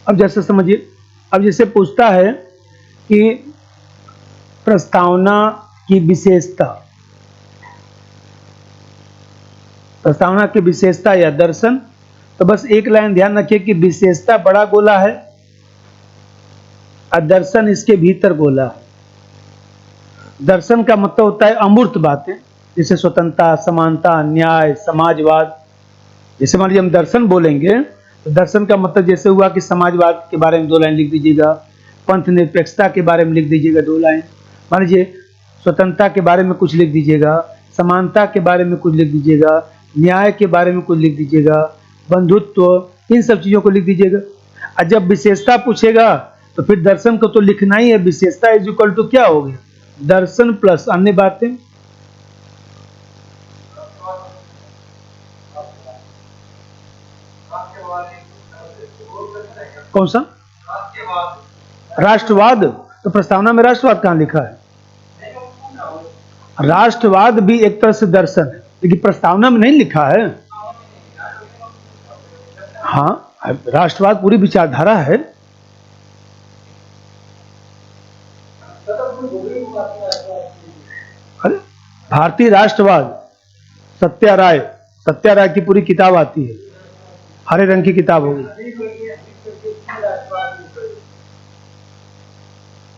अब जैसे समझिए, अब जैसे पूछता है कि प्रस्तावना की विशेषता, प्रस्तावना की विशेषता या दर्शन, तो बस एक लाइन ध्यान रखिए कि विशेषता बड़ा गोला है और दर्शन इसके भीतर गोला है। दर्शन का मतलब होता है अमूर्त बातें, जैसे स्वतंत्रता, समानता, न्याय, समाजवाद। जैसे मान लीजिए हम दर्शन बोलेंगे तो दर्शन का मतलब जैसे हुआ कि समाजवाद के बारे में 2 लाइन लिख दीजिएगा, पंथ निरपेक्षता के बारे में लिख दीजिएगा 2 लाइन, मान लीजिए स्वतंत्रता के बारे में कुछ लिख दीजिएगा, समानता के बारे में कुछ लिख दीजिएगा, न्याय के बारे में कुछ लिख दीजिएगा, बंधुत्व, इन सब चीजों को लिख दीजिएगा। और जब विशेषता पूछेगा तो फिर दर्शन को तो लिखना ही है। विशेषता इज इक्वल टू क्या हो गया, दर्शन प्लस अन्य बातें। कौन सा राष्ट्रवाद? तो प्रस्तावना में राष्ट्रवाद कहां लिखा है? राष्ट्रवाद भी एक तरह से दर्शन है, लेकिन प्रस्तावना में नहीं लिखा है। हाँ, राष्ट्रवाद पूरी विचारधारा है। अरे भारतीय राष्ट्रवाद, सत्याराय, सत्याराय की पूरी किताब आती है, हरे रंग की किताब होगी,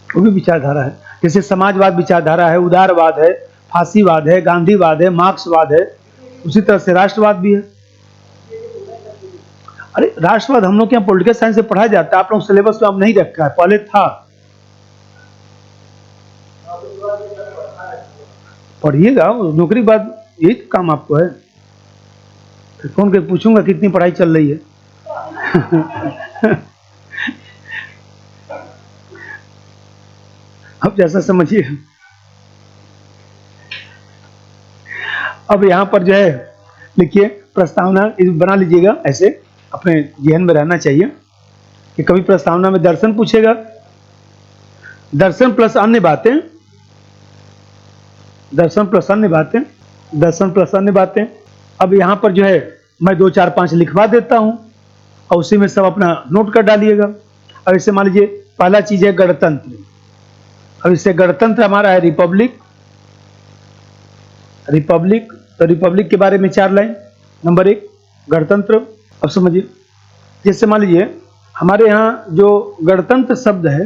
वो भी विचारधारा है। जैसे समाजवाद विचारधारा है, उदारवाद है, फांसीवाद है, गांधीवाद है, मार्क्सवाद है, उसी तरह से राष्ट्रवाद भी है। अरे राष्ट्रवाद हम लोग के यहाँ पॉलिटिकल साइंस से पढ़ा जाता है, आप लोग सिलेबस में अब नहीं रखा है, पहले था। पढ़िएगा, नौकरी के बाद यही काम आपको है। फिर फोन करके पूछूंगा कितनी पढ़ाई चल रही है। अब जैसा समझिए, अब यहां पर जो है लिखिए, प्रस्तावना बना लीजिएगा, ऐसे अपने जहन में रहना चाहिए कि कभी प्रस्तावना में दर्शन पूछेगा, दर्शन प्लस अन्य बातें, दर्शन प्लस अन्य बातें, दर्शन प्लस अन्य बातें। अब यहां पर जो है मैं 2 4 5 लिखवा देता हूं और उसी में सब अपना नोट कर डालिएगा। अब इसे मान लीजिए पहला चीज है गणतंत्र। अब इससे गणतंत्र हमारा है रिपब्लिक, रिपब्लिक, तो रिपब्लिक के बारे में 4 लाइन। नंबर 1 गणतंत्र। अब समझिए, जैसे मान लीजिए हमारे यहाँ जो गणतंत्र शब्द है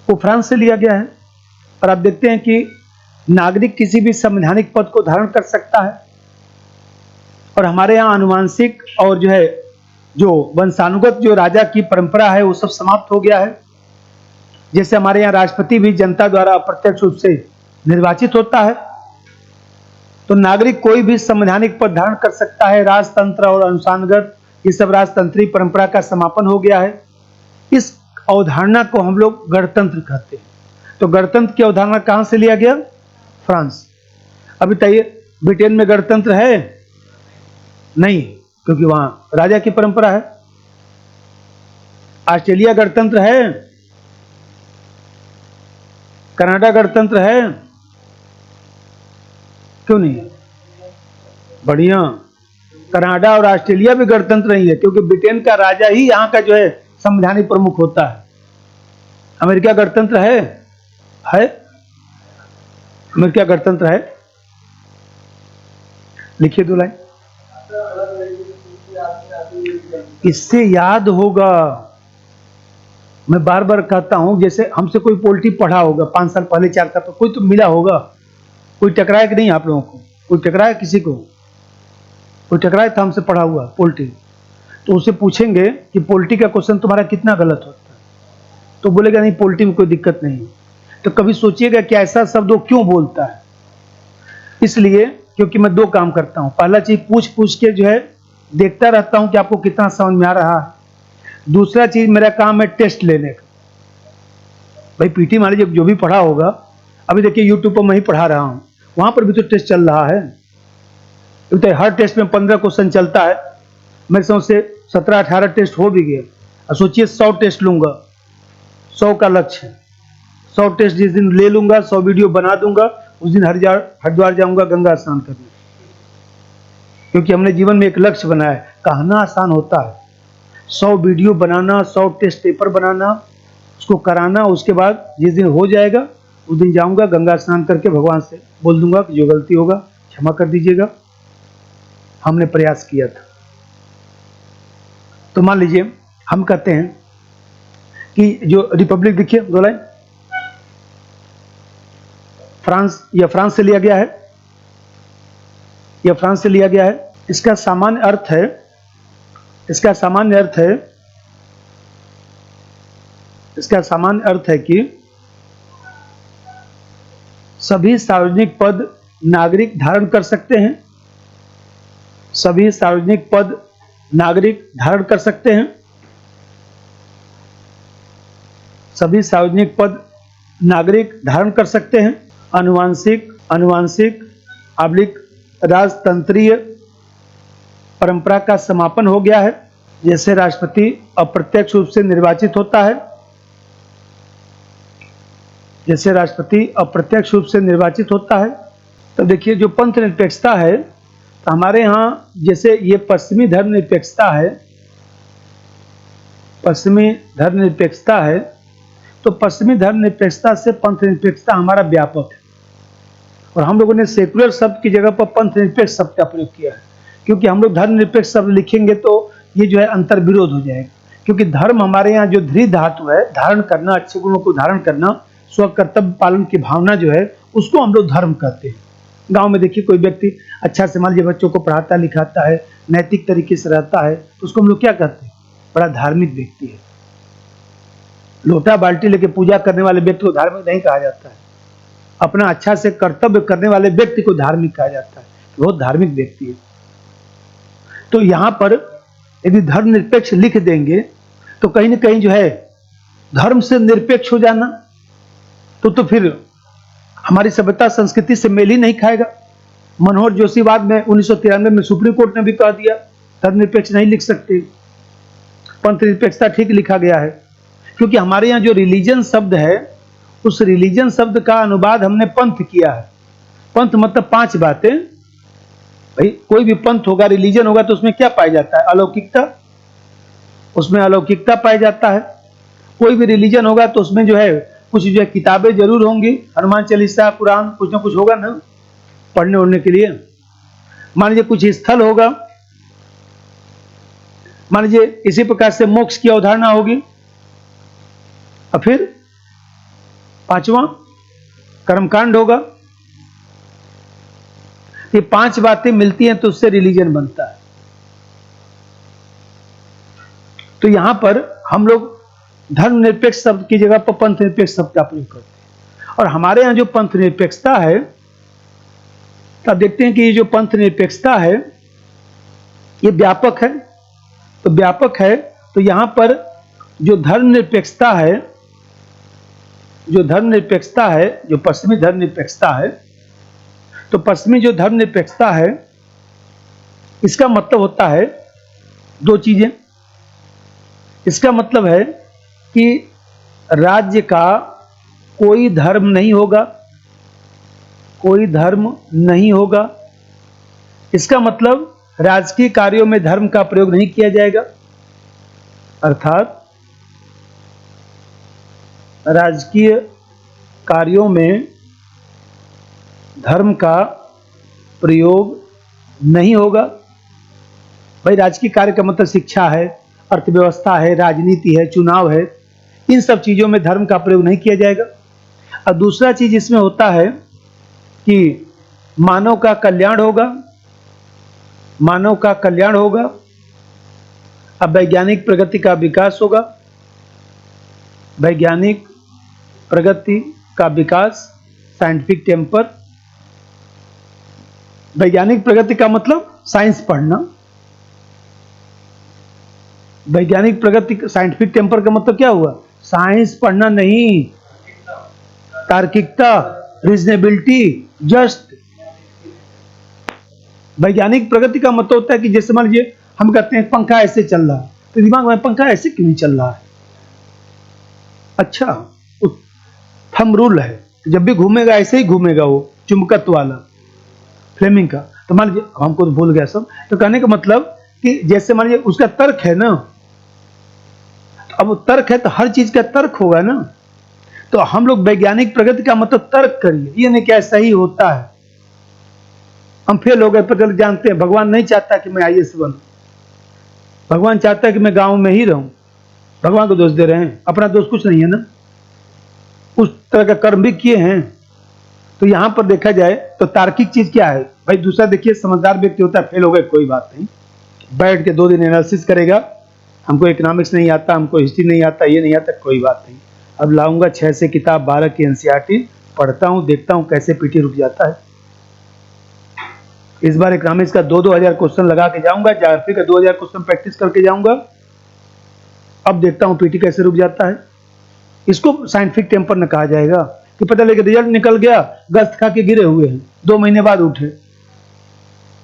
वो फ्रांस से लिया गया है, और आप देखते हैं कि नागरिक किसी भी संवैधानिक पद को धारण कर सकता है, और हमारे यहाँ आनुवांशिक और जो है जो वंशानुगत जो राजा की परंपरा है वो सब समाप्त हो गया है। जैसे हमारे यहाँ राष्ट्रपति भी जनता द्वारा अप्रत्यक्ष रूप से निर्वाचित होता है, तो नागरिक कोई भी संवैधानिक पद धारण कर सकता है। राजतंत्र और अनुशासनगत ये सब राजतंत्री परंपरा का समापन हो गया है। इस अवधारणा को हम लोग गणतंत्र कहते हैं। तो गणतंत्र की अवधारणा कहां से लिया गया? फ्रांस। अभी बताइए ब्रिटेन में गणतंत्र है? नहीं, क्योंकि वहां राजा की परंपरा है। ऑस्ट्रेलिया गणतंत्र है? कनाडा गणतंत्र है? क्यों नहीं? बढ़िया, कनाडा और ऑस्ट्रेलिया भी गणतंत्र नहीं है, क्योंकि ब्रिटेन का राजा ही यहाँ का जो है संवैधानिक प्रमुख होता है। अमेरिका गणतंत्र है? अमेरिका गणतंत्र है? लिखिए 2 लाइन। इससे याद होगा, मैं बार बार कहता हूं, जैसे हमसे कोई पॉलिटी पढ़ा होगा 5 साल पहले, 4 साल पहले, कोई तो मिला होगा, कोई टकराया कि नहीं आप लोगों को? कोई टकराया किसी को? कोई टकराया था हमसे पढ़ा हुआ पॉलिटी? तो उसे पूछेंगे कि पॉलिटी का क्वेश्चन तुम्हारा कितना गलत होता है, तो बोलेगा नहीं पॉलिटी में कोई दिक्कत नहीं। तो कभी सोचिएगा कि ऐसा शब्द वो क्यों बोलता है? इसलिए क्योंकि मैं 2 काम करता हूं। पहला चीज पूछ पूछ के जो है देखता रहता हूं कि आपको कितना समझ में आ रहा है। दूसरा चीज मेरा काम है टेस्ट लेने का। भाई पीटी मान लीजिए जो भी पढ़ा होगा, अभी देखिए यूट्यूब पर मैं ही पढ़ा रहा हूं, वहां पर भी तो टेस्ट चल रहा है। तो हर टेस्ट में 15 क्वेश्चन चलता है, मेरे समझ से 17-18 टेस्ट हो भी गए। और सोचिए 100 टेस्ट लूंगा, 100 का लक्ष्य है। 100 टेस्ट जिस दिन ले लूंगा, 100 वीडियो बना दूंगा, उस दिन हरिद्वार जाऊंगा गंगा स्नान करने, क्योंकि हमने जीवन में एक लक्ष्य बनाया है। कहना आसान होता है, 100 वीडियो बनाना, 100 टेस्ट पेपर बनाना, उसको कराना। उसके बाद जिस दिन हो जाएगा उस दिन जाऊंगा, गंगा स्नान करके भगवान से बोल दूंगा कि जो गलती होगा क्षमा कर दीजिएगा, हमने प्रयास किया था। तो मान लीजिए हम कहते हैं कि जो रिपब्लिक, देखिए 2 लाइन, फ्रांस, यह फ्रांस से लिया गया है, यह फ्रांस से लिया गया है। इसका सामान्य अर्थ है, इसका सामान्य अर्थ है, इसका सामान्य अर्थ है कि सभी सार्वजनिक पद नागरिक धारण कर सकते हैं, सभी सार्वजनिक पद नागरिक धारण कर सकते हैं, सभी सार्वजनिक पद नागरिक धारण कर सकते हैं। अनुवांशिक आबलिक राजतंत्रीय परंपरा का समापन हो गया है। जैसे राष्ट्रपति अप्रत्यक्ष रूप से निर्वाचित होता है, जैसे राष्ट्रपति अप्रत्यक्ष रूप से निर्वाचित होता है। तो देखिए जो पंथ निरपेक्षता है, तो हमारे यहाँ जैसे ये पश्चिमी धर्मनिरपेक्षता है, पश्चिमी धर्मनिरपेक्षता है, तो पश्चिमी धर्मनिरपेक्षता से पंथ निरपेक्षता हमारा व्यापक है। और हम लोगों ने सेकुलर शब्द की जगह पर पंथ निरपेक्ष शब्द का प्रयोग किया है, क्योंकि हम लोग धर्मनिरपेक्ष शब्द लिखेंगे तो ये जो है अंतर विरोध हो जाएगा। क्योंकि धर्म हमारे यहाँ जो धृ धातु है, धारण करना, अच्छे गुणों को धारण करना, स्व कर्तव्य पालन की भावना जो है, उसको हम लोग धर्म कहते हैं। गांव में देखिए कोई व्यक्ति अच्छा से मान लीजिए बच्चों को पढ़ाता लिखाता है, नैतिक तरीके से रहता है, तो उसको हम लोग क्या कहते हैं? बड़ा धार्मिक व्यक्ति है। लोटा बाल्टी लेके पूजा करने वाले व्यक्ति को धार्मिक नहीं कहा जाता है। अपना अच्छा से कर्तव्य करने वाले व्यक्ति को धार्मिक कहा जाता है, बहुत धार्मिक व्यक्ति है। तो यहां पर यदि धर्मनिरपेक्ष लिख देंगे तो कहीं ना कहीं जो है धर्म से निरपेक्ष हो जाना तो फिर हमारी सभ्यता संस्कृति से मेल ही नहीं खाएगा। मनोहर जोशीवाद में 1993 में सुप्रीम कोर्ट ने भी कह दिया धर्मनिरपेक्ष नहीं लिख सकते, पंथ निरपेक्षता ठीक लिखा गया है। क्योंकि हमारे यहाँ जो रिलीजन शब्द है, उस रिलीजन शब्द का अनुवाद हमने पंथ किया है। पंथ मतलब 5 बातें। भाई कोई भी पंथ होगा, रिलीजन होगा, तो उसमें क्या पाया जाता है? अलौकिकता, उसमें अलौकिकता पाया जाता है। कोई भी रिलीजन होगा तो उसमें जो है कुछ जो है किताबें जरूर होंगी, हनुमान चालीसा, कुरान, कुछ ना कुछ होगा ना पढ़ने उड़ने के लिए। मान लीजिए कुछ स्थल होगा, मान लीजिए इसी प्रकार से मोक्ष की अवधारणा होगी। और फिर 5वां कर्मकांड होगा। ये 5 बातें मिलती हैं तो उससे रिलीजन बनता है। तो यहां पर हम लोग धर्मनिरपेक्ष शब्द की जगह पर पंथ निरपेक्ष शब्द का प्रयोग करते हैं। और हमारे यहां जो पंथ निरपेक्षता है, तो आप देखते हैं कि ये जो पंथ निरपेक्षता है ये व्यापक है। तो व्यापक है तो यहां पर जो धर्मनिरपेक्षता है, जो धर्मनिरपेक्षता है, जो पश्चिमी धर्मनिरपेक्षता है, तो पश्चिमी जो धर्मनिरपेक्षता है इसका मतलब होता है 2 चीजें। इसका मतलब है कि राज्य का कोई धर्म नहीं होगा, कोई धर्म नहीं होगा। इसका मतलब राजकीय कार्यों में धर्म का प्रयोग नहीं किया जाएगा, अर्थात राजकीय कार्यों में धर्म का प्रयोग नहीं होगा। भाई राजकीय कार्य का मतलब शिक्षा है, अर्थव्यवस्था है, राजनीति है, चुनाव है, इन सब चीजों में धर्म का प्रयोग नहीं किया जाएगा। और दूसरा चीज इसमें होता है कि मानव का कल्याण होगा, मानव का कल्याण होगा, अब वैज्ञानिक प्रगति का विकास होगा, वैज्ञानिक प्रगति का विकास, साइंटिफिक टेम्पर। वैज्ञानिक प्रगति का मतलब साइंस पढ़ना, वैज्ञानिक प्रगति, साइंटिफिक टेम्पर का मतलब क्या हुआ? साइंस पढ़ना नहीं, तार्किकता, रीजनेबिलिटी, जस्ट। वैज्ञानिक प्रगति का मतलब होता है कि जैसे मान लीजिए हम कहते हैं पंखा ऐसे चल रहा है, तो दिमाग में पंखा ऐसे क्यों नहीं चल रहा है? अच्छा, थंब रूल है, जब भी घूमेगा ऐसे ही घूमेगा, वो चुंबकत्व वाला फ्लेमिंग का। तो मान लीजिए हमको तो भूल गया सब। तो कहने का मतलब कि जैसे मान लीजिए उसका तर्क है ना अब वो तर्क है तो हर चीज का तर्क होगा ना। तो हम लोग वैज्ञानिक प्रगति का मतलब तर्क करिए, ये नहीं क्या सही होता है। हम फेल हो गए, पता जानते हैं भगवान नहीं चाहता कि मैं आईएएस बनूं, भगवान चाहता है कि मैं गांव में ही रहूं। भगवान को दोष दे रहे हैं, अपना दोष कुछ नहीं है ना, उस तरह का कर्म भी किए हैं। तो यहां पर देखा जाए तो तार्किक चीज क्या है भाई। दूसरा देखिए, समझदार व्यक्ति होता है, फेल हो गए कोई बात नहीं, बैठ के 2 दिन एनालिसिस करेगा, हमको इकोनॉमिक्स नहीं आता, हमको हिस्ट्री नहीं आता, ये नहीं आता, कोई बात नहीं, अब लाऊंगा 6 से किताब, 12 की एनसीईआरटी पढ़ता हूँ, देखता हूँ कैसे पीटी रुक जाता है। इस बार इकोनॉमिक्स का 2-2 हजार क्वेश्चन लगा के जाऊंगा, ज्योग्राफी का 2000 क्वेश्चन प्रैक्टिस करके जाऊंगा, अब देखता हूँ पीटी कैसे रुक जाता है। इसको साइंटिफिक टेम्पर न कहा जाएगा कि पता लगे रिजल्ट निकल गया, गश्त खा के गिरे हुए हैं, 2 महीने बाद उठे,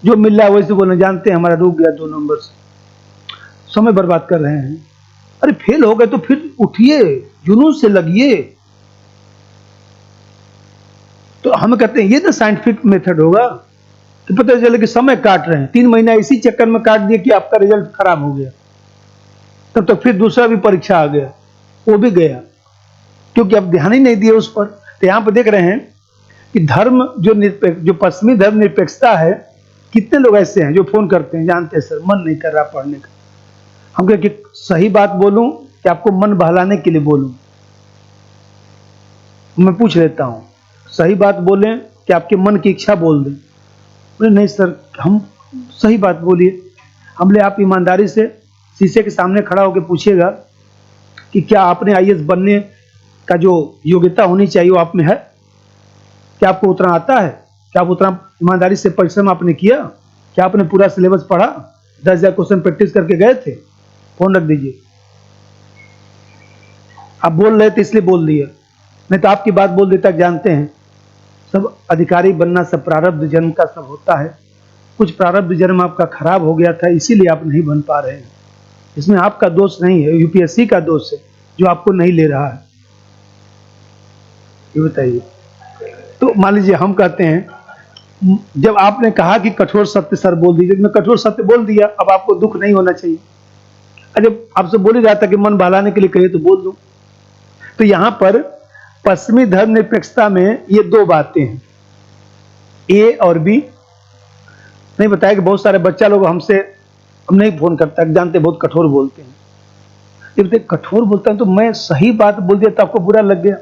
जो मिल रहा है वैसे बोलना, जानते हैं हमारा रुक गया 2 नंबर से, समय बर्बाद कर रहे हैं। अरे फेल हो गए तो फिर उठिए, जुनून से लगिए। तो हम कहते हैं ये ना साइंटिफिक मेथड होगा कि पता चले कि समय काट रहे हैं, 3 महीना इसी चक्कर में काट दिए कि आपका रिजल्ट खराब हो गया, तब तो फिर दूसरा भी परीक्षा आ गया, वो भी गया, क्योंकि अब ध्यान ही नहीं दिए उस पर। तो यहाँ पर देख रहे हैं कि धर्म जो पश्चिमी धर्म निरपेक्षता है, कितने लोग ऐसे हैं जो फोन करते हैं, जानते हैं सर मन नहीं कर रहा पढ़ने का। हम कहें कि सही बात बोलूं कि आपको मन बहलाने के लिए बोलूं, मैं पूछ लेता हूं, सही बात बोलें कि आपके मन की इच्छा बोल दें? बोले नहीं सर, हम सही बात बोलिए। हमले आप ईमानदारी से शीशे के सामने खड़ा होकर पूछिएगा कि क्या आपने आईएएस बनने का जो योग्यता होनी चाहिए वो आप में है, क्या आपको उतना आता है, क्या आप उतना ईमानदारी से परिश्रम आपने किया, क्या आपने पूरा सिलेबस पढ़ा, 10,000 क्वेश्चन प्रैक्टिस करके गए थे? फोन रख दीजिए। आप बोल रहे थे इसलिए बोल दिया, नहीं तो आपकी बात बोल देता। जानते हैं सब अधिकारी बनना सब प्रारब्ध जन्म का सब होता है, कुछ प्रारब्ध जन्म आपका खराब हो गया था, इसीलिए आप नहीं बन पा रहे हैं। इसमें आपका दोष नहीं है, यूपीएससी का दोष है जो आपको नहीं ले रहा है। ये बताइए। तो मान लीजिए हम कहते हैं, जब आपने कहा कि कठोर सत्य सर बोल दीजिए, मैं कठोर सत्य बोल दिया, अब आपको दुख नहीं होना चाहिए। अरे आपसे बोल ही रहा था कि मन बहलाने के लिए कहिए तो बोल दूं। तो यहां पर पश्चिमी धर्म निरपेक्षता में ये 2 बातें हैं, ए और बी। नहीं बताया कि बहुत सारे बच्चा लोग हमसे हम नहीं फोन करता, जानते बहुत कठोर बोलते हैं। ये बताइए कठोर बोलता हूं तो मैं सही बात बोल दिया तो आपको बुरा लग गया?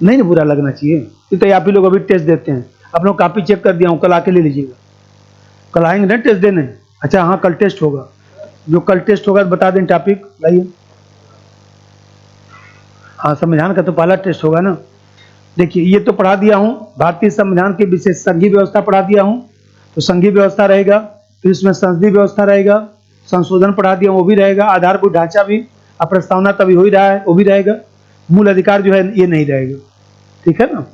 नहीं, बुरा लगना चाहिए। तो आप ही लोग अभी टेस्ट देते हैं, आप लोग कॉपी चेक कर दिया हूं, कल आके ले लीजिएगा। कल आएंगे ना टेस्ट देने? अच्छा हाँ, कल टेस्ट होगा, जो कल टेस्ट होगा बता दें टॉपिक, लाइए। हाँ, संविधान का तो पहला टेस्ट होगा ना। देखिए ये तो पढ़ा दिया हूँ, भारतीय संविधान की विशेष संघीय व्यवस्था पढ़ा दिया हूँ, तो संघीय व्यवस्था रहेगा, फिर इसमें संसदीय व्यवस्था रहेगा, संशोधन पढ़ा दिया वो भी रहेगा, आधारभूत ढांचा भी, अब प्रस्तावना तभी हो ही रहा है वो भी रहेगा, मूल अधिकार जो है ये नहीं रहेगा, ठीक है ना।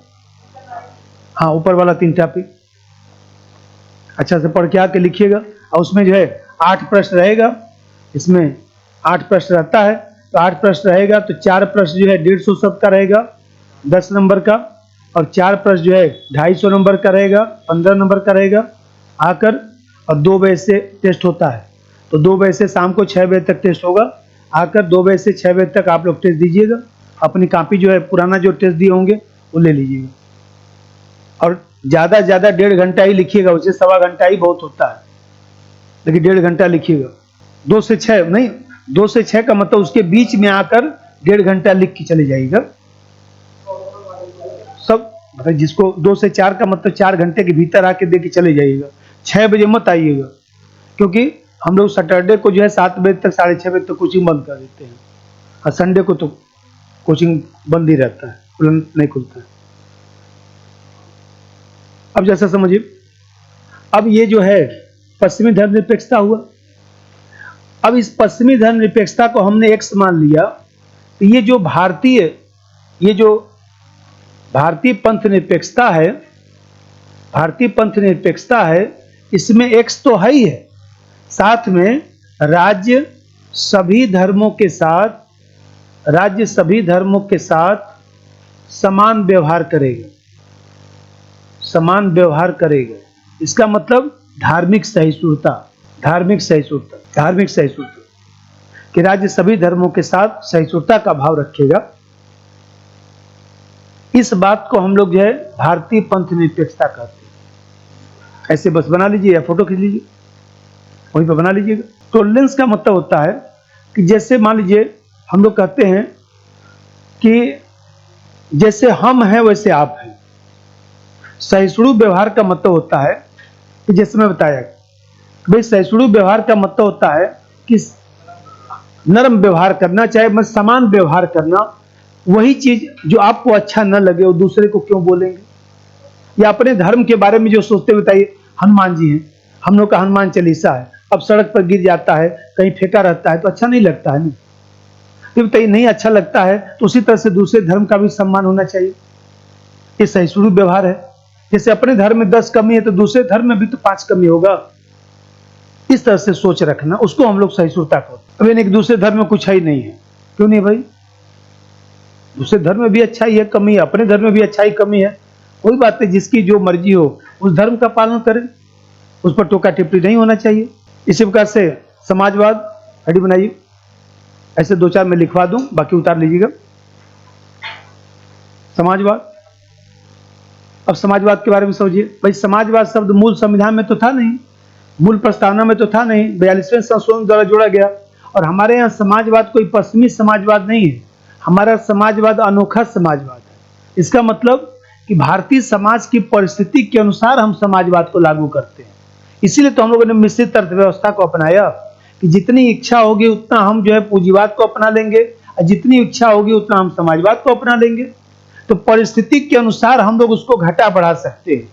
हाँ, ऊपर वाला 3 टॉपिक अच्छा से पढ़ के आके लिखिएगा। और उसमें जो है 8 प्रश्न रहेगा, इसमें 8 प्रश्न रहता है, तो 8 प्रश्न रहेगा तो 4 प्रश्न जो है 150 शब्द का रहेगा 10 नंबर का, और 4 प्रश्न जो है 250 नंबर का रहेगा 15 नंबर का रहेगा आकर। और 2 बजे से टेस्ट होता है, तो 2 बजे से शाम को 6 बजे तक टेस्ट होगा। आकर 2 बजे से 6 बजे तक आप लोग टेस्ट दीजिएगा, अपनी कॉपी जो है पुराना जो टेस्ट दिए होंगे वो ले लीजिएगा, और ज़्यादा से ज़्यादा 1.5 घंटा ही लिखिएगा, उसे 1.25 घंटा ही बहुत होता है, लेकिन 1.5 घंटा लिखिएगा। 2 से 6 नहीं, 2 से 6 का मतलब उसके बीच में आकर 1.5 घंटा लिख के चले जाइएगा सब। मतलब जिसको 2 से 4 का मतलब 4 घंटे के भीतर आके दे के चले जाइएगा, 6 बजे मत आइएगा, क्योंकि हम लोग सैटरडे को जो है 7 बजे तक 6:30 बजे तक कोचिंग बंद कर देते हैं, और संडे को तो कोचिंग बंद ही रहता है, नहीं खुलता है। अब जैसा समझिए, अब ये जो है पश्चिमी धर्म निरपेक्षता हुआ। अब इस पश्चिमी धर्म निरपेक्षता को हमने एक मान लिया, तो ये जो भारतीय पंथ निरपेक्षता है, भारतीय पंथ निरपेक्षता है, इसमें एक्स तो है ही है, साथ में राज्य सभी धर्मों के साथ समान व्यवहार करेगा, समान व्यवहार करेगा। इसका मतलब धार्मिक सहिष्णुता, धार्मिक सहिष्णुता, धार्मिक सहिष्णुता। कि राज्य सभी धर्मों के साथ सहिष्णुता का भाव रखेगा। इस बात को हम लोग जो है भारतीय पंथ निरपेक्षता कहते हैं। ऐसे बस बना लीजिए या फोटो खींच लीजिए, वहीं पर बना लीजिएगा। टॉलरेंस का मतलब होता है कि जैसे मान लीजिए हम लोग कहते हैं कि जैसे हम हैं वैसे आप हैं। सहिष्णु व्यवहार का मतलब होता है कि जैसे मैं बताया भाई, सहिष्णु व्यवहार का मतलब होता है कि नरम व्यवहार करना, चाहे मैं समान व्यवहार करना। वही चीज जो आपको अच्छा न लगे वो दूसरे को क्यों बोलेंगे? या अपने धर्म के बारे में जो सोचते, बताइए हनुमान जी हैं, हम लोग का हनुमान चालीसा है, अब सड़क पर गिर जाता है, कहीं फेंका रहता है तो अच्छा नहीं लगता है ना। तो बताइए नहीं अच्छा लगता है तो उसी तरह से दूसरे धर्म का भी सम्मान होना चाहिए। ये सहिष्णु व्यवहार है। जैसे अपने धर्म में 10 कमी है तो दूसरे धर्म में भी तो 5 कमी होगा। इस तरह से सोच रखना, उसको हम लोग सहिष्णुता कहते हैं। अब एक दूसरे धर्म में कुछ है ही नहीं है, क्यों नहीं भाई? दूसरे धर्म में भी अच्छाई है, कमी है, अपने धर्म में भी अच्छाई कमी है, कोई बात नहीं, जिसकी जो मर्जी हो उस धर्म का पालन करें, उस पर टोका टिप्पणी नहीं होना चाहिए। इसी प्रकार से समाजवाद हेडी बनाइए, ऐसे 2-4 मैं लिखवा दूं, बाकी उतार लीजिएगा। समाजवाद, अब समाजवाद के बारे में समझिए। भाई समाजवाद शब्द मूल संविधान में तो था नहीं, मूल प्रस्तावना में तो था नहीं, 42वें संशोधन द्वारा जोड़ा गया। और हमारे यहाँ समाजवाद कोई पश्चिमी समाजवाद नहीं है, हमारा समाजवाद अनोखा समाजवाद है। इसका मतलब कि भारतीय समाज की परिस्थिति के अनुसार हम समाजवाद को लागू करते हैं। इसीलिए तो हम लोगों ने मिश्रित अर्थव्यवस्था को अपनाया कि जितनी इच्छा होगी उतना हम जो है पूंजीवाद को अपना लेंगे, और जितनी इच्छा होगी उतना हम समाजवाद को अपना लेंगे। तो परिस्थिति के अनुसार हम लोग उसको घटा बढ़ा सकते हैं।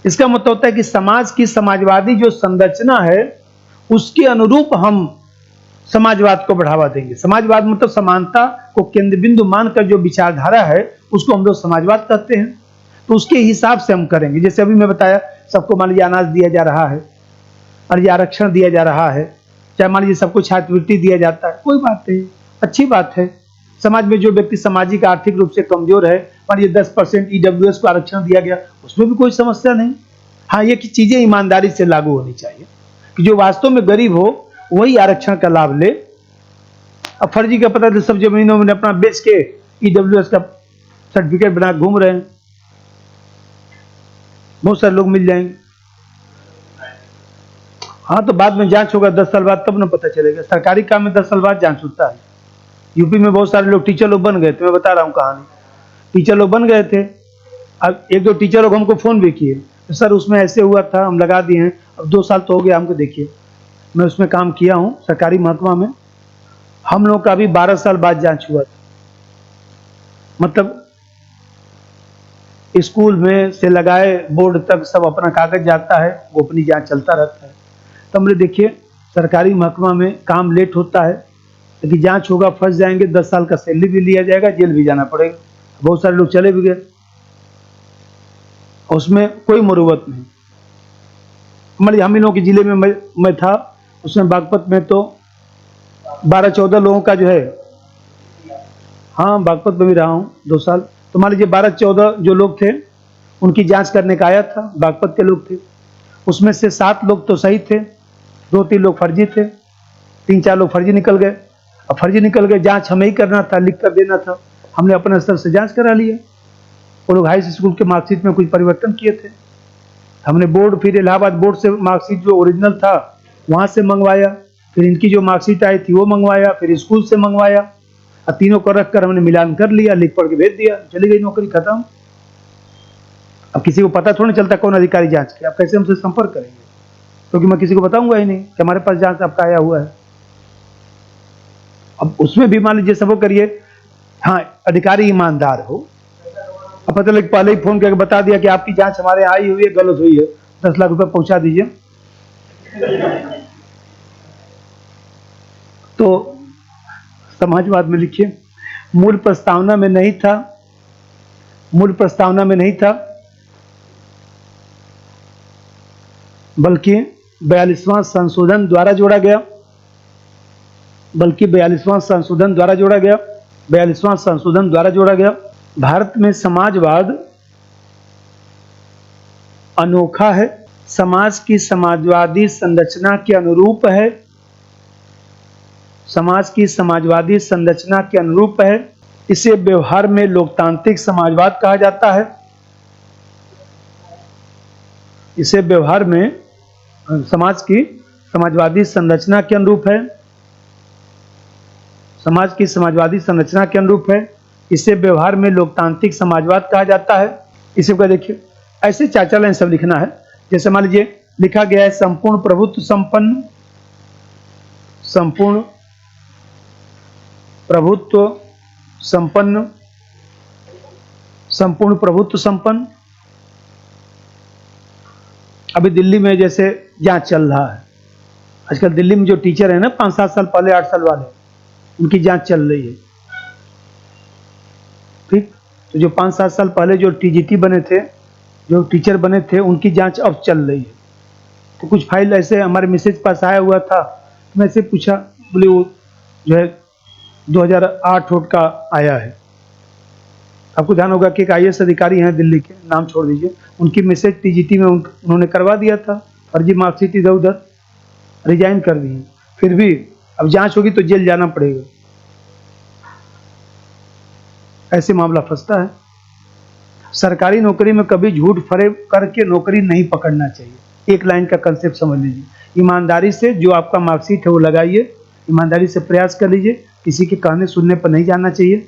इसका मतलब होता है कि समाज की समाजवादी जो संरचना है उसके अनुरूप हम समाजवाद को बढ़ावा देंगे। समाजवाद मतलब समानता को केंद्र बिंदु मानकर जो विचारधारा है उसको हम लोग समाजवाद कहते हैं। तो उसके हिसाब से हम करेंगे। जैसे अभी मैं बताया, सबको मान लीजिए अनाज दिया जा रहा है और ये आरक्षण दिया जा रहा है, चाहे मान लीजिए सबको छात्रवृत्ति दिया जाता है, कोई बात नहीं, अच्छी बात है। समाज में जो व्यक्ति सामाजिक आर्थिक रूप से कमजोर है, मान लीजिए 10% ईडब्ल्यूएस को आरक्षण दिया गया, उसमें भी कोई समस्या नहीं। हाँ, ये कि चीजें ईमानदारी से लागू होनी चाहिए कि जो वास्तव में गरीब हो वही आरक्षण का लाभ ले। अब फर्जी का पता, सब जमीनों में अपना बेच के ईडब्ल्यूएस का सर्टिफिकेट बना घूम रहे हैं, बहुत सारे लोग मिल जाएंगे। हाँ, तो बाद में जांच होगा 10 साल बाद, तब ना पता चलेगा। सरकारी काम में 10 साल बाद जांच होता है। यूपी में बहुत सारे लोग टीचर लोग बन गए थे, मैं बता रहा हूँ कहानी। टीचर लोग बन गए थे, अब 1-2 टीचर लोग हमको फोन भी किए, तो सर उसमें ऐसे हुआ था, हम लगा दिए हैं। अब 2 साल तो हो गया हमको, देखिए मैं उसमें काम किया हूँ सरकारी महकमा में, हम लोग का भी 12 साल बाद जांच हुआ था। मतलब स्कूल में से लगाए बोर्ड तक सब अपना कागज जाता है, वो अपनी जांच चलता रहता है। तो हमने देखिए सरकारी महकमा में काम लेट होता है, लेकिन जांच होगा, फंस जाएंगे, 10 साल का सैलरी भी लिया जाएगा, जेल भी जाना पड़ेगा। बहुत सारे लोग चले भी गए, उसमें कोई मुरुवत नहीं। हमारे हम इन लोगों के जिले में मैं था, उसमें बागपत में तो 12-14 लोगों का जो है, हाँ बागपत में भी रहा हूँ 2 साल। तो मान लीजिए 12-14 जो लोग थे उनकी जांच करने का आया था, बागपत के लोग थे। उसमें से 7 लोग तो सही थे, 2-3 लोग फर्जी थे, 3-4 लोग फर्जी निकल गए। अब फर्जी निकल गए, जांच हमें ही करना था, लिख कर देना था। हमने अपने स्तर से जांच करा लिया। वो लोग हाई स्कूल के मार्कशीट में कुछ परिवर्तन किए थे, हमने बोर्ड, फिर इलाहाबाद बोर्ड से मार्कशीट जो ओरिजिनल था वहां से मंगवाया, फिर इनकी जो मार्कशीट आई थी वो मंगवाया, फिर स्कूल से मंगवाया, और तीनों को रख कर हमने मिलान कर लिया, लिख पढ़ के भेज दिया, चली गई नौकरी, खत्म। अब किसी को पता थोड़ा चलता कौन अधिकारी जांच किया, अब कैसे हमसे संपर्क करेंगे? क्योंकि मैं किसी को बताऊंगा ही नहीं कि हमारे पास जांच आपका आया हुआ है। अब उसमें भी मान लीजिए सबको करिए, हाँ अधिकारी ईमानदार हो, अब पता लगे पहले ही फोन करके बता दिया कि आपकी जांच हमारे यहाँ आई हुई है, गलत हुई है, 10 लाख रुपए पहुंचा दीजिए। तो समाजवाद में लिखिए, मूल प्रस्तावना में नहीं था, मूल प्रस्तावना में नहीं था, बल्कि 42वां संशोधन द्वारा जोड़ा गया, बल्कि 42वां संशोधन द्वारा जोड़ा गया, 42वां संशोधन द्वारा जोड़ा गया। भारत में समाजवाद अनोखा है, समाज की समाजवादी संरचना के अनुरूप है, समाज की समाजवादी संरचना के अनुरूप है। इसे व्यवहार में लोकतांत्रिक समाजवाद कहा जाता है। इसे व्यवहार में समाज की समाजवादी संरचना के अनुरूप है। समाज की समाजवादी संरचना के अनुरूप है। इसे व्यवहार में लोकतांत्रिक समाजवाद कहा जाता है। इसी को देखिए, ऐसे चाचा लाइन सब लिखना है। जैसे मान लीजिए लिखा गया है संपूर्ण प्रभुत्व संपन्न, संपूर्ण प्रभुत्व संपन्न, संपूर्ण प्रभुत्व संपन्न। अभी दिल्ली में जैसे जांच चल रहा है, आजकल दिल्ली में जो टीचर है ना 5-7 साल पहले 8 साल वाले, उनकी जांच चल रही है। ठीक, तो जो 5-7 साल पहले जो टीजीटी बने थे, जो टीचर बने थे, उनकी जांच अब चल रही है। तो कुछ फाइल ऐसे हमारे मैसेज पास आया हुआ था, मैं से पूछा, बोले वो जो है 2008 वोट का आया है। आपको ध्यान होगा कि एक IAS अधिकारी हैं दिल्ली के, नाम छोड़ दीजिए, उनकी मैसेज टीजीटी में उन्होंने करवा दिया था, फर्जी मार्कशीट इधर उधर, रिजाइन कर दी। फिर भी अब जांच होगी तो जेल जाना पड़ेगा। ऐसे मामला फंसता है। सरकारी नौकरी में कभी झूठ फरेब करके नौकरी नहीं पकड़ना चाहिए। एक लाइन का कंसेप्ट समझ लीजिए, ईमानदारी से जो आपका मार्कशीट है वो लगाइए, ईमानदारी से प्रयास कर लीजिए, किसी के कहने सुनने पर नहीं जाना चाहिए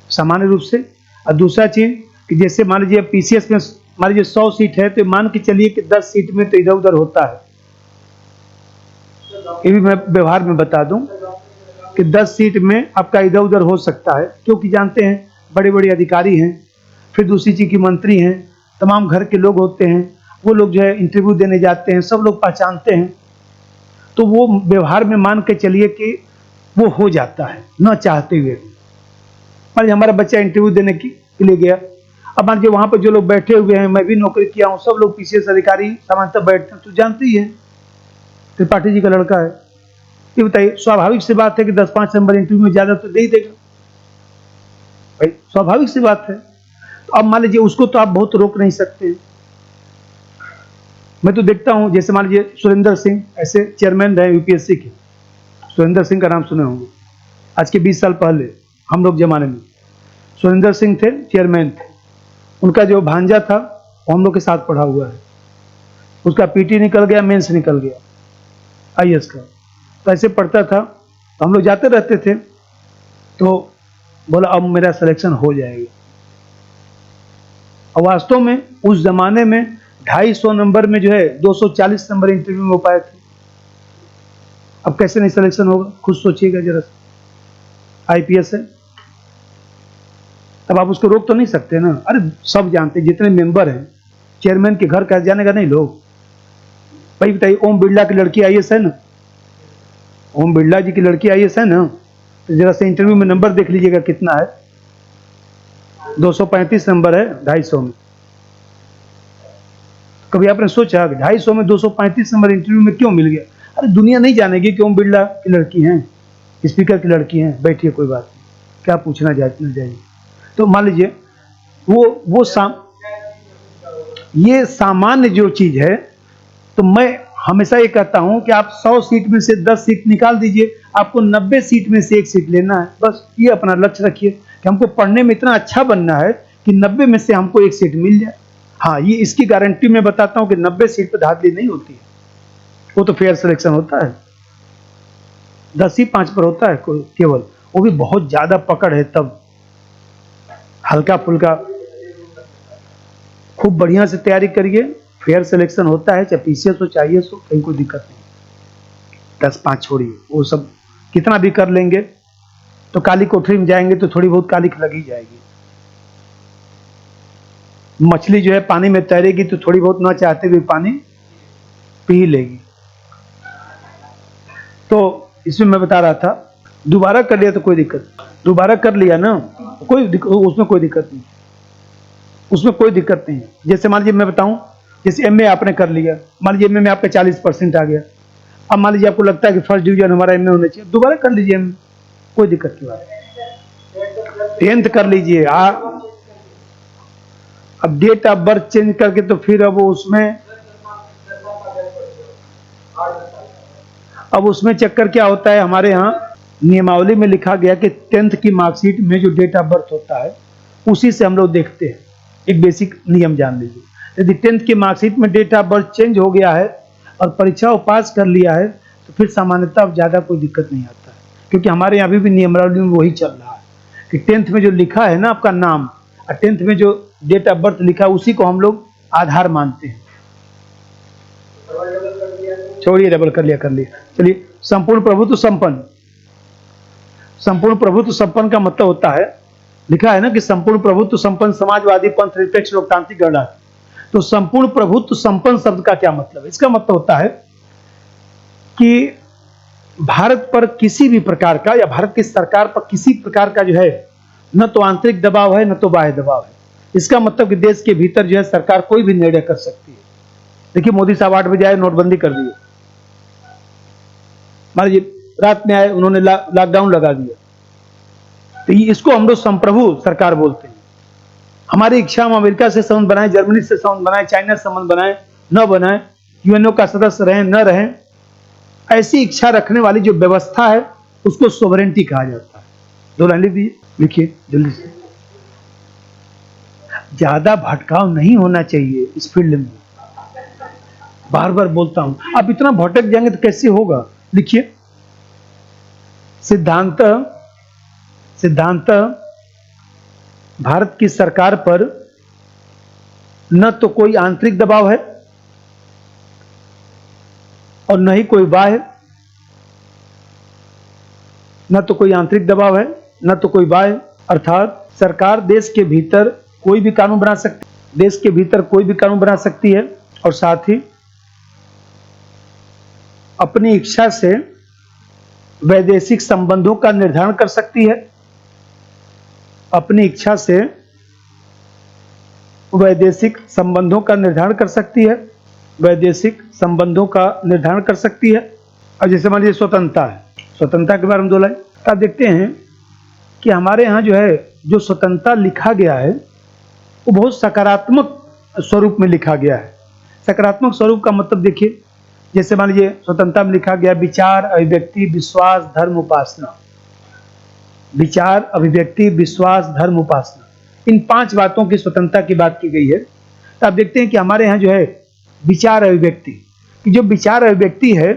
सामान्य रूप से। और दूसरा चीज कि जैसे मान लीजिए PCS में मान लीजिए 100 सीट है, तो मान के चलिए कि 10 सीट में तो इधर उधर होता है। ये भी मैं व्यवहार में बता दूं कि 10 सीट में आपका इधर उधर हो सकता है, क्योंकि जानते हैं बड़े बड़े अधिकारी हैं, फिर दूसरी चीज की मंत्री हैं, तमाम घर के लोग होते हैं, वो लोग जो है इंटरव्यू देने जाते हैं, सब लोग पहचानते हैं, तो वो व्यवहार में मान के चलिए कि वो हो जाता है न चाहते हुए। मान लीजिए हमारा बच्चा इंटरव्यू देने के लिए गया, अब मान लीजिए वहां पर जो लोग बैठे हुए हैं, मैं भी नौकरी किया हूँ, सब लोग PCS अधिकारी सामान्यतः बैठते हैं, तो जानते ही है त्रिपाठी जी का लड़का है। ये बताइए, स्वाभाविक सी बात है कि 10-5 नंबर इंटरव्यू में ज्यादा तो दे ही देगा भाई, स्वाभाविक सी बात है। तो अब मान लीजिए उसको तो आप बहुत रोक नहीं सकते। मैं तो देखता हूं, जैसे मान लीजिए सुरेंद्र सिंह ऐसे चेयरमैन रहे UPSC के, सुरेंद्र सिंह का नाम सुने होंगे, आज के 20 साल पहले हम लोग जमाने में सुरेंद्र सिंह थे, चेयरमैन थे। उनका जो भांजा था वो हम लोग के साथ पढ़ा हुआ है, उसका PT निकल गया, मेंस निकल गया IAS का, तो ऐसे पढ़ता था, तो हम लोग जाते रहते थे, तो बोला अब मेरा सिलेक्शन हो जाएगा। और वास्तव में उस जमाने में 250 नंबर में जो है 240 नंबर इंटरव्यू में हो पाए थे। अब कैसे नहीं सिलेक्शन होगा, खुद सोचिएगा जरा। IPS है, तब आप उसको रोक तो नहीं सकते ना। अरे सब जानते, जितने मेंबर हैं, चेयरमैन के घर कैसे जाने का नहीं लोग। भाई बताइए, ओम बिरला की लड़की IAS है ना, ओम बिरला जी की लड़की IAS है ना, तो जरा से इंटरव्यू में नंबर देख लीजिएगा कितना है, 235 नंबर है 250 में। कभी आपने सोचा कि 250 में 235 नंबर इंटरव्यू में क्यों मिल गया? अरे दुनिया नहीं जानेगी कि ओम बिरला की लड़की हैं, स्पीकर की लड़की हैं, बैठिए कोई बात नहीं, क्या पूछना जाइए। तो मान लीजिए ये सामान्य जो चीज है, तो मैं हमेशा ये कहता हूं कि आप 100 सीट में से 10 सीट निकाल दीजिए, आपको 90 सीट में से 1 सीट लेना है, बस ये अपना लक्ष्य रखिए कि हमको पढ़ने में इतना अच्छा बनना है कि 90 में से हमको 1 सीट मिल जाए। हाँ, ये इसकी गारंटी मैं बताता हूं कि 90 सीट पर धांधली नहीं होती है, वो तो फेयर सिलेक्शन होता है, 10 ही 5 पर होता है केवल, वो भी बहुत ज्यादा पकड़ है तब। हल्का फुल्का खूब बढ़िया से तैयारी करिए, फेयर सिलेक्शन होता है, चाहे PCS हो चाहे IAS हो, कहीं कोई दिक्कत नहीं। 10-5 छोड़िए, वो सब कितना भी कर लेंगे तो काली कोठरी में जाएंगे तो थोड़ी बहुत कालिख लग ही जाएगी। मछली जो है पानी में तैरेगी तो थोड़ी बहुत ना चाहते हुए पानी पी लेगी। तो इसमें मैं बता रहा था, दोबारा कर लिया तो कोई दिक्कत, दोबारा कर लिया ना उसमें कोई दिक्कत नहीं, उसमें कोई दिक्कत नहीं है। जैसे मान लीजिए मैं बताऊं, जैसे MA आपने कर लिया, मान लीजिए MA में आपका 40% आ गया, अब मान लीजिए आपको लगता है कि फर्स्ट डिवीजन हमारा MA होना चाहिए, दोबारा कर लीजिए MA, कोई दिक्कत की बात नहीं। 10th कर लीजिए, अब डेट ऑफ बर्थ चेंज करके तो फिर अब उसमें चक्कर क्या होता है हमारे यहाँ नियमावली में लिखा गया कि 10th की मार्कशीट में जो डेट ऑफ बर्थ होता है उसी से हम लोग देखते हैं। एक बेसिक नियम जान लीजिए, यदि 10th की मार्कशीट में डेट ऑफ बर्थ चेंज हो गया है और परीक्षा पास कर लिया है तो फिर सामान्यतः ज़्यादा कोई दिक्कत नहीं आता है, क्योंकि हमारे यहाँ अभी भी नियमावली में वही चल रहा है कि 10th में जो लिखा है ना आपका नाम और 10th में जो डेट ऑफ बर्थ लिखा है उसी को हम लोग आधार मानते हैं। छोड़िए, डबल कर लिया। चलिए, संपूर्ण प्रभुत्व संपन्न। संपूर्ण प्रभुत्व संपन्न का मतलब होता है, लिखा है ना कि संपूर्ण प्रभुत्व संपन्न समाजवादी पंथ निरपेक्ष लोकतांत्रिक गणराज्य। तो संपूर्ण प्रभुत्व संपन्न शब्द का क्या मतलब है? इसका मतलब होता है कि भारत पर किसी भी प्रकार का या भारत की सरकार पर किसी प्रकार का जो है न तो आंतरिक दबाव है न तो बाह्य दबाव है। इसका मतलब कि देश के भीतर जो है सरकार कोई भी निर्णय कर सकती है। देखिए, मोदी साहब 8 बजे आए, नोटबंदी कर दी। मान लीजिए रात में आए, उन्होंने लॉकडाउन लगा दिया। तो इसको हम लोग संप्रभु सरकार बोलते हैं। हमारी इच्छा हम अमेरिका से संबंध बनाए, जर्मनी से संबंध बनाए, चाइना से संबंध बनाए न बनाए, यूएनओ का सदस्य रहें न रहें, ऐसी इच्छा रखने वाली जो व्यवस्था है उसको सोवरेंटी कहा जाता है। 2 लाइन लिख दीजिए, लिखिए जल्दी से। ज्यादा भटकाव नहीं होना चाहिए इस फील्ड में, बार बार बोलता हूं। आप इतना भटक जाएंगे तो कैसे होगा? लिखिए, सिद्धांत भारत की सरकार पर न तो कोई आंतरिक दबाव है और न ही कोई बाह्य, न तो कोई आंतरिक दबाव है न तो कोई बाह्य। अर्थात सरकार देश के भीतर कोई भी कानून बना सकती है और साथ ही अपनी इच्छा से वैदेशिक संबंधों का निर्धारण कर सकती है। अपनी इच्छा से वैदेशिक संबंधों का निर्धारण कर सकती है। वैदेशिक संबंधों का निर्धारण कर सकती है। और जैसे मान लीजिए स्वतंत्रता है, स्वतंत्रता के बारे में 2 लाइन। आप देखते हैं कि हमारे यहाँ जो है जो स्वतंत्रता लिखा गया है वो बहुत सकारात्मक स्वरूप में लिखा गया है। सकारात्मक स्वरूप का मतलब देखिए, जैसे मान लीजिए स्वतंत्रता में लिखा गया विचार, अभिव्यक्ति, विश्वास, धर्म, उपासना। विचार, अभिव्यक्ति, विश्वास, धर्म, उपासना, इन 5 बातों की स्वतंत्रता की बात की गई है। तो आप देखते हैं कि हमारे यहाँ जो है विचार अभिव्यक्ति की जो विचार अभिव्यक्ति है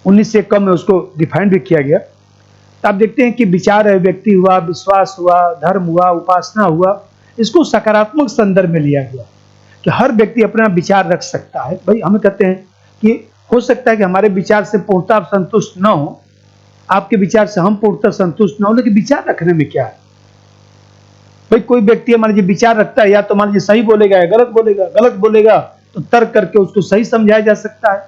19 से कम में उसको डिफाइन भी किया गया। तो आप देखते हैं कि विचार अभिव्यक्ति हुआ, विश्वास हुआ, धर्म हुआ, उपासना हुआ, इसको सकारात्मक संदर्भ में लिया गया कि हर व्यक्ति अपना विचार रख सकता है। भाई हमें कहते हैं कि हो सकता है कि हमारे विचार से पूर्णतः आप संतुष्ट न हो, आपके विचार से हम पूर्णतः संतुष्ट न हो, लेकिन विचार रखने में क्या है? भाई कोई व्यक्ति मान लीजिए विचार रखता है, या तो मान लीजिए सही बोलेगा या गलत बोलेगा। गलत बोलेगा तो तर्क करके उसको सही समझाया जा सकता है।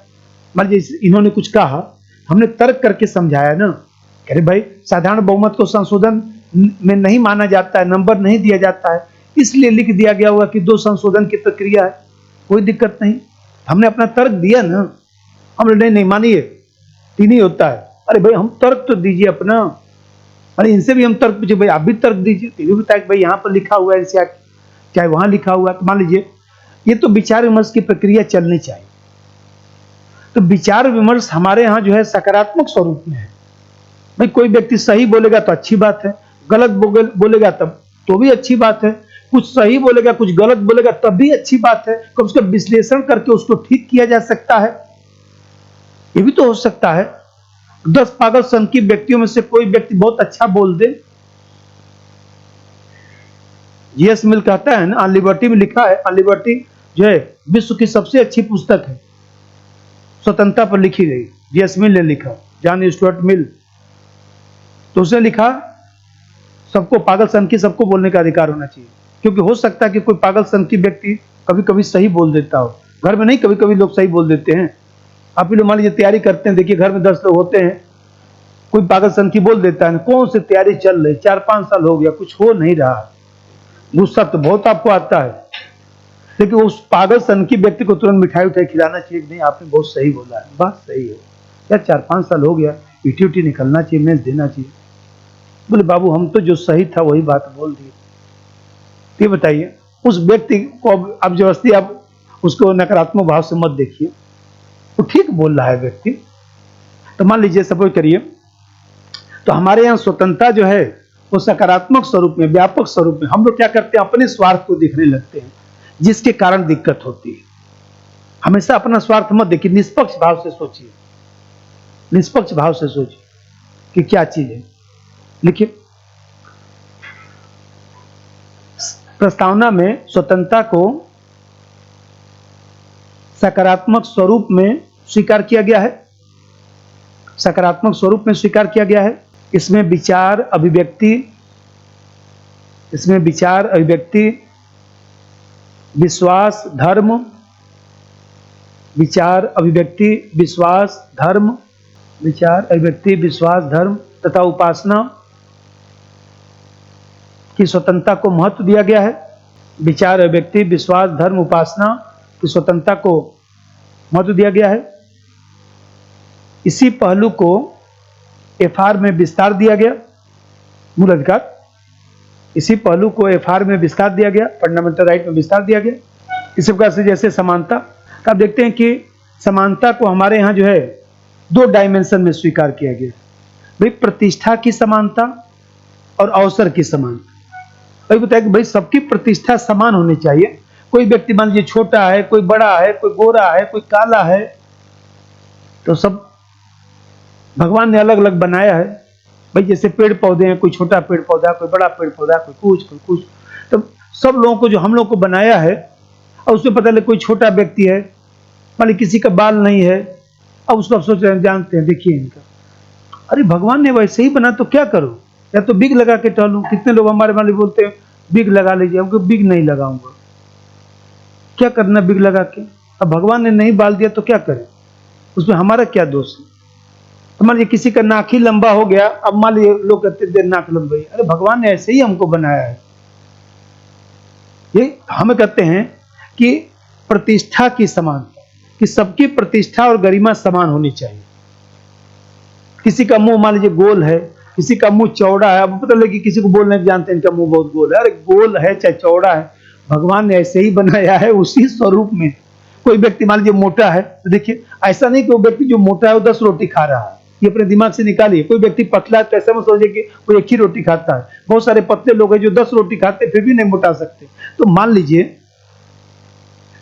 मान लीजिए इन्होंने कुछ कहा, हमने तर्क करके समझाया ना, अरे भाई साधारण बहुमत को संशोधन में नहीं माना जाता है, नंबर नहीं दिया जाता है, इसलिए लिख दिया गया हुआ कि 2 संशोधन की प्रक्रिया है, कोई दिक्कत नहीं। हमने अपना तर्क दिया ना, हम नहीं मानिए 3 ही होता है। अरे भाई हम तर्क तो दीजिए अपना, अरे इनसे भी हम तर्क पूछे, भाई आप भी तर्क दीजिए। ये भी बताया कि भाई यहाँ पर लिखा हुआ है चाहे वहां लिखा हुआ है। तो मान लीजिए ये तो विचार विमर्श की प्रक्रिया चलनी चाहिए। तो विचार विमर्श हमारे यहाँ जो है सकारात्मक स्वरूप में है। भाई कोई व्यक्ति सही बोलेगा तो अच्छी बात है, गलत बोलेगा तब तो भी अच्छी बात है, कुछ सही बोलेगा कुछ गलत बोलेगा तब भी अच्छी बात है। तो उसका विश्लेषण करके उसको ठीक किया जा सकता है। ये भी तो हो सकता है 10 पागल सन की व्यक्तियों में से कोई व्यक्ति बहुत अच्छा बोल दे। जीएस मिल कहता है ना, ऑन लिबर्टी में लिखा है, ऑन लिबर्टी जो है विश्व की सबसे अच्छी पुस्तक है, स्वतंत्रता पर लिखी गई। जीएस मिल ने लिखा, जॉन स्टुअर्ट मिल। तो उसने लिखा सबको पागल सन की सबको बोलने का अधिकार होना चाहिए, क्योंकि हो सकता है कि कोई पागल सन की व्यक्ति कभी कभी सही बोल देता हो। घर में नहीं, कभी कभी लोग सही बोल देते हैं। आप लोग मान लीजिए तैयारी करते हैं, देखिए घर में 10 लोग होते हैं, कोई पागल सन की बोल देता है, कौन सी तैयारी चल रही, 4-5 साल हो गया कुछ हो नहीं रहा, गुस्सा तो बहुत आपको आता है, लेकिन उस पागल सन की व्यक्ति को तुरंत मिठाई उठाई खिलाना चाहिए, नहीं आपने बहुत सही बोला है, बात सही है यार, 4-5 साल हो गया, इटी निकलना चाहिए, मैच देना चाहिए। बोले बाबू हम तो जो सही था वही बात बोल दी। ये बताइए उस व्यक्ति को अब जबरदस्ती आप उसको नकारात्मक भाव से मत देखिए, वो ठीक बोल रहा है व्यक्ति। तो मान लीजिए सपोज करिए तो हमारे यहाँ स्वतंत्रता जो है वो सकारात्मक स्वरूप में, व्यापक स्वरूप में, हम लोग क्या करते हैं, अपने स्वार्थ को देखने लगते हैं, जिसके कारण दिक्कत होती है। हमेशा अपना स्वार्थ मत देखिए, निष्पक्ष भाव से सोचिए, निष्पक्ष भाव से सोचिए कि क्या चीज है। लिखिए, प्रस्तावना में स्वतंत्रता को सकारात्मक स्वरूप में स्वीकार किया गया है, सकारात्मक स्वरूप में स्वीकार किया गया है। इसमें विचार अभिव्यक्ति, विश्वास, धर्म, विचार अभिव्यक्ति, विश्वास, धर्म, विचार अभिव्यक्ति, विश्वास, धर्म तथा उपासना की स्वतंत्रता को महत्व दिया गया है। विचार अभिव्यक्ति, विश्वास, धर्म, उपासना की स्वतंत्रता को महत्व दिया गया है। इसी पहलू को एफआर में विस्तार दिया गया, मूल अधिकार, इसी पहलू को एफआर में विस्तार दिया गया, फंडामेंटल राइट में विस्तार दिया गया। इसी प्रकार से जैसे समानता, आप देखते हैं कि समानता को हमारे यहाँ जो है 2 डायमेंशन में स्वीकार किया गया, भाई प्रतिष्ठा की समानता और अवसर की समानता। भाई बताया कि भाई सबकी प्रतिष्ठा समान होनी चाहिए। कोई व्यक्ति मान लीजिए छोटा है, कोई बड़ा है, कोई गोरा है, कोई काला है, तो सब भगवान ने अलग अलग बनाया है। भाई जैसे पेड़ पौधे हैं, कोई छोटा पेड़ पौधा, कोई बड़ा पेड़ पौधा, कोई कुछ, तो सब लोगों को जो हम लोग को बनाया है, और उसमें पता लगे कोई छोटा व्यक्ति है, मान लीजिए किसी का बाल नहीं है, अब उसको आप सोच रहे हैं, जानते हैं, देखिए इनका, अरे भगवान ने वैसे ही बना तो क्या करूं, या तो बिग लगा के टहलूं। कितने लोग हमारे मान बोलते हैं बिग लगा लीजिए, हमको बिग नहीं लगाऊंगा, क्या करना बिग लगा के, अब भगवान ने नहीं बाल दिया तो क्या करें, उसमें हमारा क्या दोष है। तो मान लीजिए किसी का नाक ही लंबा हो गया, अब मान लीजिए लोग कहते हैं नाक लंबी, अरे भगवान ने ऐसे ही हमको बनाया है। ये हमें कहते हैं कि प्रतिष्ठा की समानता, कि सबकी प्रतिष्ठा और गरिमा समान होनी चाहिए। किसी का मुंह मान लीजिए गोल है, किसी का मुंह चौड़ा है, अब पता लगे कि किसी को बोलने के जानते हैं इनका मुंह बहुत गोल है, अरे गोल है चाहे चौड़ा है, भगवान ने ऐसे ही बनाया है उसी स्वरूप में। कोई व्यक्ति मान लीजिए मोटा है, तो देखिए ऐसा नहीं कि वो व्यक्ति जो मोटा है वो 10 रोटी खा रहा है, ये अपने दिमाग से निकालिए। कोई व्यक्ति पतला है तो ऐसा मत सोचिए कि वो 1 ही रोटी खाता है। बहुत सारे पतले लोग हैं जो 10 रोटी खाते फिर भी नहीं मोटा सकते। तो मान लीजिए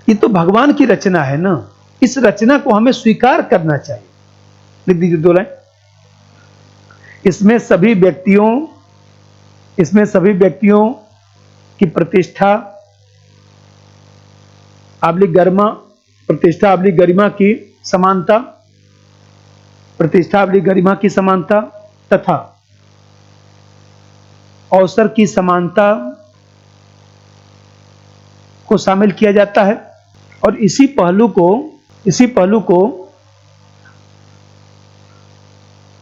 ये तो भगवान की रचना है ना, इस रचना को हमें स्वीकार करना चाहिए। लिख दीजिए 2 लाइन, इसमें सभी व्यक्तियों की प्रतिष्ठा आबली गरिमा, प्रतिष्ठा आबली गरिमा की समानता, प्रतिष्ठा आबली गरिमा की समानता तथा अवसर की समानता को शामिल किया जाता है। और इसी पहलू को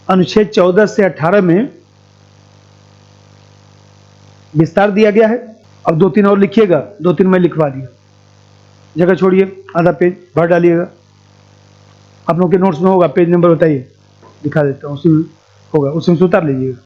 अनुच्छेद 14 से 18 में विस्तार दिया गया है। अब 2-3 और लिखिएगा, 2-3 मैं लिखवा दिया, जगह छोड़िए, आधा पेज भर डालिएगा। आप लोगों के नोट्स में होगा, पेज नंबर बताइए, दिखा देता हूँ, उसी में होगा, उसी में उतार लीजिएगा।